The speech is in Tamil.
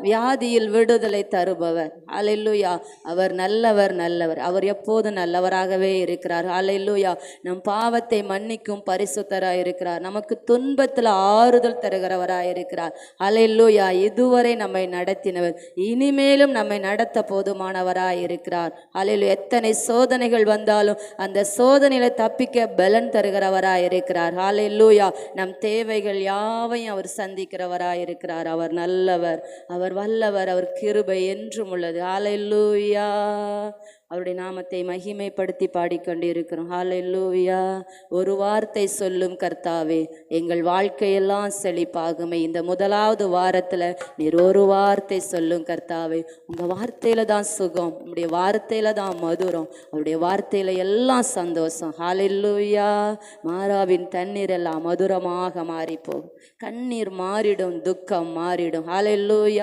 வியாதியில் விடுதலை தருபவர். ஹல்லேலூயா. அவர் நல்லவர், நல்லவர். அவர் எப்போது நல்லவராகவே இருக்கிறார். ஹல்லேலூயா. நம் பாவத்தை மன்னிக்கும் பரிசுத்தராய் இருக்கிறார். நமக்கு துன்பத்தில் ஆறுதல் தருகிறவராய் இருக்கிறார். ஹல்லேலூயா. இதுவரை நம்மை நடத்தினவர், இனிமேலும் நம்மை நடத்த போதுமானவராய் இருக்கிறார். ஹல்லேலூயா. எத்தனை சோதனைகள் வந்தாலும் அந்த சோதனையில தப்பிக்க பலன் தருகிறவராய் இருக்கிறார். ஹல்லேலூயா. நம் தேவைகள் யாவையும் அவர் சந்திக்கிறவராய் இருக்கிறார். அவர் நல்லவர், அவர் வல்லவர், அவர் கிருபை என்றும் உள்ளது. ஹல்லேலூயா. அவருடைய நாமத்தை மகிமைப்படுத்தி பாடிக்கொண்டிருக்கிறோம். ஹல்லேலூயா. ஒரு வார்த்தை சொல்லும் கர்த்தாவே, எங்கள் வாழ்க்கையெல்லாம் செழிப்பாகுமே. இந்த முதலாவது வாரத்தில் நீர் ஒரு வார்த்தை சொல்லும் கர்த்தாவே. உங்கள் வார்த்தையில் தான் சுகம், உங்களுடைய வார்த்தையில் தான் மதுரம், அவருடைய வார்த்தையில் எல்லாம் சந்தோஷம். ஹல்லேலூயா. மாறாவின் தண்ணீர் எல்லாம் மதுரமாக மாறிப்போகும், கண்ணீர் மாறிடும், துக்கம் மாறிடும். ஹல்லேலூயா.